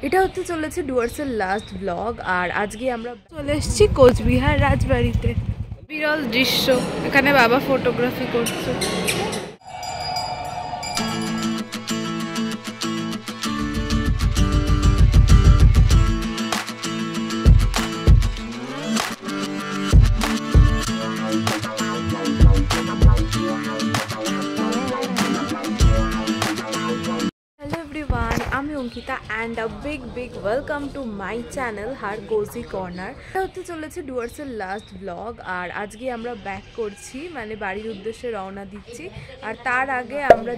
এটা হতে চলেছে ডুয়ার্সের লাস্ট ব্লগ। আর আজকে আমরা চলে এসেছি কোচবিহার রাজবাড়িতে। বিরল দৃশ্য, এখানে বাবা ফটোগ্রাফি করছে। আমি Ankita and a big welcome to my channel her cosy corner. এটা হতে চলেছে ডুয়ার্সের লাস্ট ব্লগ। আর আজকে আমরা ব্যাক করছি, মানে বাড়ির উদ্দেশ্যে রওনা দিচ্ছি। আর তার আগে আমরা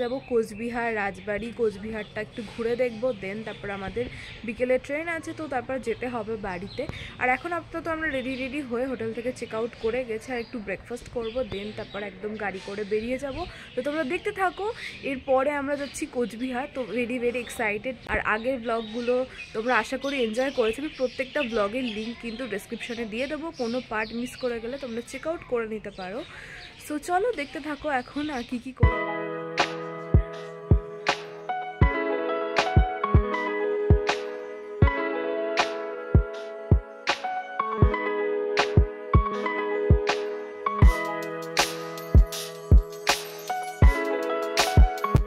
যাব কোচবিহার রাজবাড়ি। কোচবিহারটা একটু ঘুরে দেখবো, দেন তারপর আমাদের বিকেলে ট্রেন আছে, তো তারপর যেতে হবে বাড়িতে। আর এখন আপাতত আমরা রেডি হয়ে হোটেল থেকে চেক আউট করে গেছি, আর একটু ব্রেকফাস্ট করবো, দেন তারপর একদম গাড়ি করে বেরিয়ে যাব। তো তোমরা দেখতে থাকো। এরপরে আমরা যাচ্ছি কোচবিহার, তো ভেরি এক্সাইটেড। আর আগের ব্লগগুলো তোমরা আশা করি এনজয় করেছো। আমি প্রত্যেকটা ব্লগের লিঙ্ক কিন্তু ডেসক্রিপশনে দিয়ে দেবো, কোনো পার্ট মিস করে গেলে তোমরা চেক আউট করে নিতে পারো। সো চলো দেখতে থাকো এখন আর কি করবো।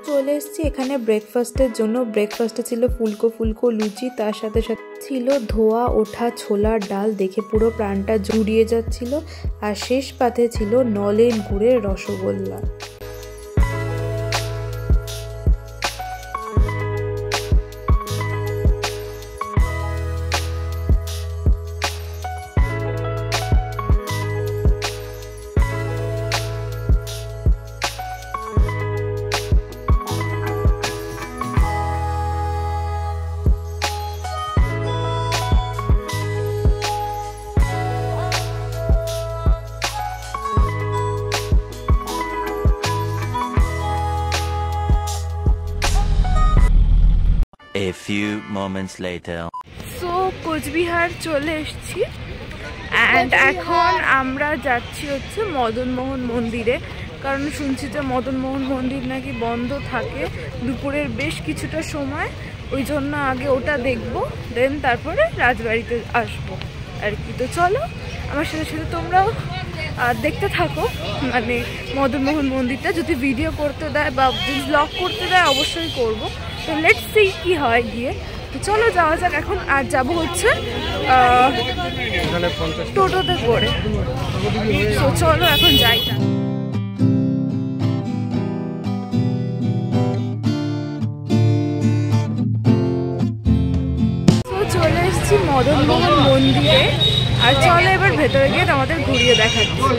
চলে এসেছি এখানে ব্রেকফাস্টের জন্য। ব্রেকফাস্টে ছিল ফুলকো লুচি, তার সাথে ছিল ধোয়া ওঠা ছোলার ডাল, দেখে পুরো প্রাণটা জুড়িয়ে যাচ্ছিল। আর শেষ পাতে ছিল নলেন গুড়ের rasgulla. A few moments later. So Cooch Behar চলে এসেছি অ্যান্ড এখন আমরা যাচ্ছি হচ্ছে মদনমোহন মন্দিরে। কারণ শুনছি যে মদনমোহন মন্দির নাকি বন্ধ থাকে দুপুরের বেশ কিছুটা সময়, ওই জন্য আগে ওটা দেখবো, দেন তারপরে রাজবাড়িতে আসবো আর কি। তো চলো আমার সাথে তোমরাও দেখতে থাকো। মানে মদনমোহন মন্দিরটা যদি ভিডিও করতে দেয় বা ব্লগ করতে দেয় অবশ্যই করবো। তো লেটস সি কি হয় গিয়ে। তো চলো যাওয়া যাক এখন। আর যাবো হচ্ছে টোটোতে করে। তো চলো এখন যাই। তো চলে এসেছি মদনমোহন মন্দিরে। আর চলো এবার ভেতরে গিয়ে আমাদের ঘুরিয়ে দেখাচ্ছি।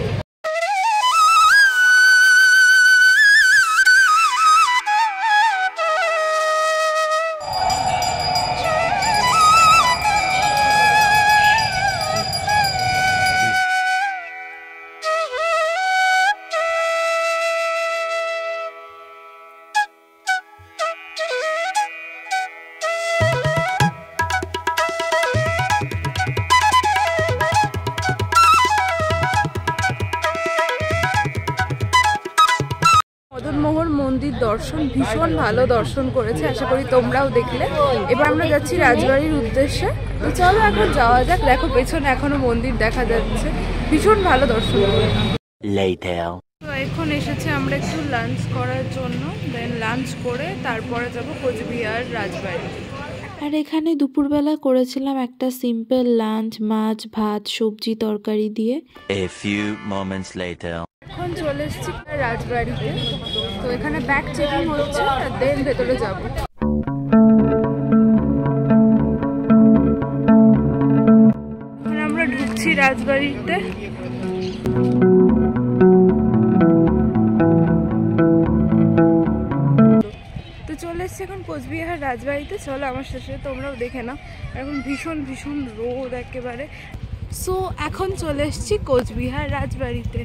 মদনমোহন মন্দির দর্শন ভীষণ ভালো দর্শন করেছে, আশা করি তোমরাও দেখলে। এবার আমরা যাচ্ছি রাজবাড়ির উদ্দেশ্যে। তো চলো এখন যাওয়া যাক। দেখো পেছনে এখনো মন্দির দেখা যাচ্ছে, ভীষণ ভালো দর্শন করে। তো এখন এসেছে আমরা একটু লাঞ্চ করার জন্য, দেন লাঞ্চ করে তারপরে যাব কোচবিহার রাজবাড়ি। আর এখানে দুপুরবেলা করেছিলাম একটা সিম্পল লাঞ্চ, মাছ ভাত সবজি তরকারি দিয়ে। A few moments later. এখন চলে এসেছি রাজবাড়িতে। তো এখানে ব্যাগ চেকিং হচ্ছে, আর দেন ভেতরে যাব। এখন আমরা ঢুকছি রাজবাড়িতে। তো চলে এসছি এখন কোচবিহার রাজবাড়িতে। চলো আমার সাথে তোমরাও দেখে নাও। এখন ভীষণ রোদ একেবারে। সো এখন চলে এসছি কোচবিহার রাজবাড়িতে।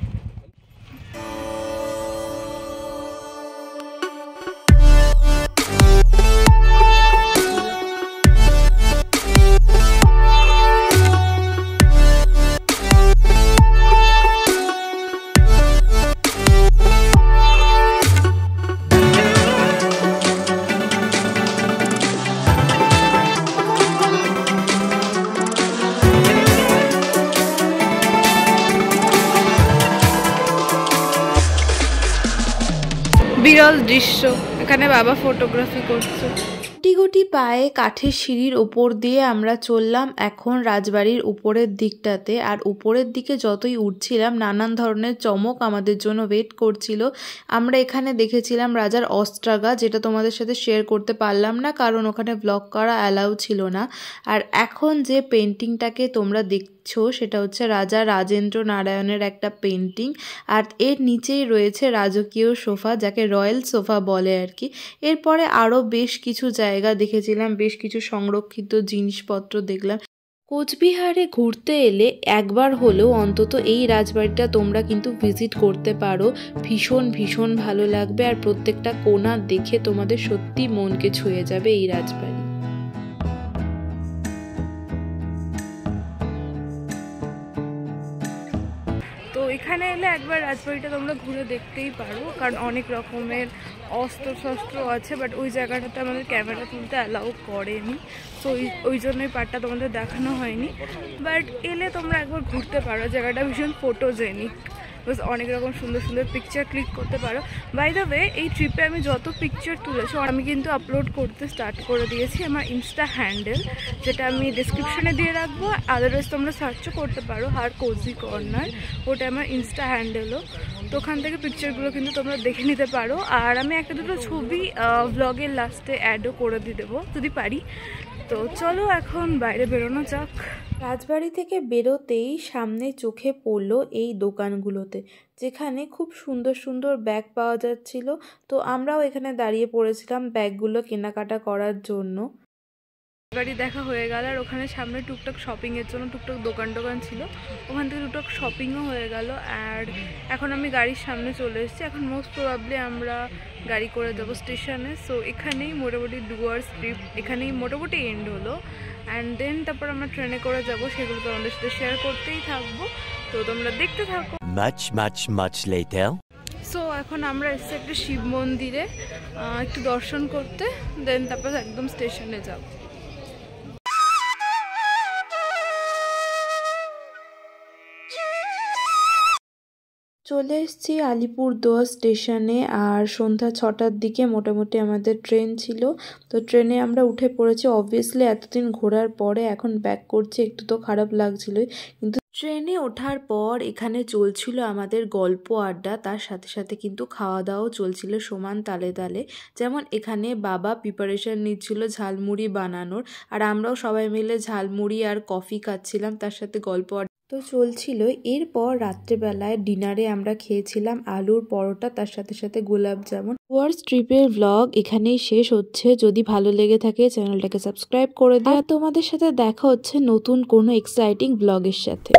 ওভারঅল দৃশ্য। এখানে বাবা ফটোগ্রাফি করছে। গুটি গুটি পায়ে কাঠের সিঁড়ির ওপর দিয়ে আমরা চললাম এখন রাজবাড়ির উপরের দিকটাতে। আর উপরের দিকে যতই উঠছিলাম নানান ধরনের চমক আমাদের জন্য ওয়েট করছিল। আমরা এখানে দেখেছিলাম রাজার অস্ত্রাগার, যেটা তোমাদের সাথে শেয়ার করতে পারলাম না কারণ ওখানে ব্লগ করা অ্যালাউ ছিল না। আর এখন যে পেন্টিংটাকে তোমরা দেখছো সেটা হচ্ছে রাজা রাজেন্দ্র নারায়ণের একটা পেন্টিং। আর এর নিচেই রয়েছে রাজকীয় সোফা, যাকে রয়্যাল সোফা বলে আর কি। এরপরে আরও বেশ কিছু জায়গা দেখেছিলাম, বেশ কিছু সংরক্ষিত জিনিসপত্র দেখলাম। কোচবিহারে ঘুরতে এলে একবার হলেও অন্তত এই রাজবাড়িটা তোমরা কিন্তু ভিজিট করতে পারো। ভীষণ ভীষণ ভালো লাগবে আর প্রত্যেকটা কোণা দেখে তোমাদের সত্যি মনকে ছুঁয়ে যাবে এই রাজবাড়ি। তো এখানে এলে একবার রাজবাড়িটা তোমরা ঘুরে দেখতেই পারো, কারণ অনেক রকমের অস্ত্র শস্ত্র আছে, বাট ওই জায়গাটাতে আমাদের ক্যামেরা তুলতে অ্যালাউ করেনি, তো ওই জন্যই পার্টটা তোমাদের দেখানো হয়নি। বাট এলে তোমরা একবার ঘুরতে পারো, জায়গাটা ভীষণ ফটোজেনিক, অনেক রকম সুন্দর সুন্দর পিকচার ক্লিক করতে পারো। বাই দ্য ওয়ে, এই ট্রিপে আমি যত পিকচার তুলেছি আমি কিন্তু আপলোড করতে স্টার্ট করে দিয়েছি আমার ইনস্টা হ্যান্ডেল, যেটা আমি ডিসক্রিপশনে দিয়ে রাখবো। আদারওয়াইজ তোমরা সার্চও করতে পারো হার কোজি কর্নার, ওটা আমার ইনস্টা হ্যান্ডেলও। তো ওখান থেকে পিকচারগুলো কিন্তু তোমরা দেখে নিতে পারো। আর আমি একটা দুটো ছবি ব্লগের লাস্টে অ্যাডও করে দিয়ে দেবো যদি পারি। তো চলো এখন বাইরে বেরোনো যাক। রাজবাড়ি থেকে বেরোতেই সামনে চোখে পড়লো এই দোকানগুলোতে, যেখানে খুব সুন্দর সুন্দর ব্যাগ পাওয়া যাচ্ছিল। তো আমরাও এখানে দাঁড়িয়ে পড়েছিলাম ব্যাগগুলো কেনাকাটা করার জন্য। বাড়ি দেখা হয়ে গেল, আর ওখানে সামনে টুকটাক শপিংয়ের জন্য টুকটাক দোকান ছিল, ওখান থেকে টুকটাক শপিংও হয়ে গেল। আর এখন আমি গাড়ির সামনে চলে এসেছি। এখন মোস্ট প্রবাবলি আমরা গাড়ি করে যাবো স্টেশনে। সো এখানেই মোটামুটি ডুয়ার্স ট্রিপ এখানেই মোটামুটি এন্ড হলো। অ্যান্ড দেন তারপর আমরা ট্রেনে করে যাব, সেগুলো তোমাদের সাথে শেয়ার করতেই থাকবো, তো তোমরা দেখতে থাকো। Much later. সো এখন আমরা এসেছি একটা শিব মন্দিরে একটু দর্শন করতে, দেন তারপর একদম স্টেশনে যাব। চলে এসেছি আলিপুরদুয়ার স্টেশনে। আর সন্ধ্যা 6টার দিকে মোটামুটি আমাদের ট্রেন ছিল। তো ট্রেনে আমরা উঠে পড়েছি। অবভিয়াসলি এতদিন ঘোরার পরে এখন ব্যাক করছি, একটু তো খারাপ লাগছিলই, কিন্তু ট্রেনে ওঠার পর এখানে চলছিল আমাদের গল্প আড্ডা, তার সাথে সাথে কিন্তু খাওয়া দাওয়াও চলছিল সমান তালে তালে। যেমন এখানে বাবা প্রিপারেশন নিচ্ছিল ঝালমুড়ি বানানোর, আর আমরাও সবাই মিলে ঝালমুড়ি আর কফি খাচ্ছিলাম, তার সাথে গল্প তো চলছিল। এরপর রাত্রেবেলায় ডিনারে আমরা খেয়েছিলাম আলুর পরোটা, তার সাথে সাথে গোলাপ জামুন। ডুয়ার্স ট্রিপের ব্লগ এখানেই শেষ হচ্ছে। যদি ভালো লেগে থাকে চ্যানেলটাকে সাবস্ক্রাইব করে দিও। আর তোমাদের সাথে দেখা হচ্ছে নতুন কোনো এক্সাইটিং ব্লগের সাথে।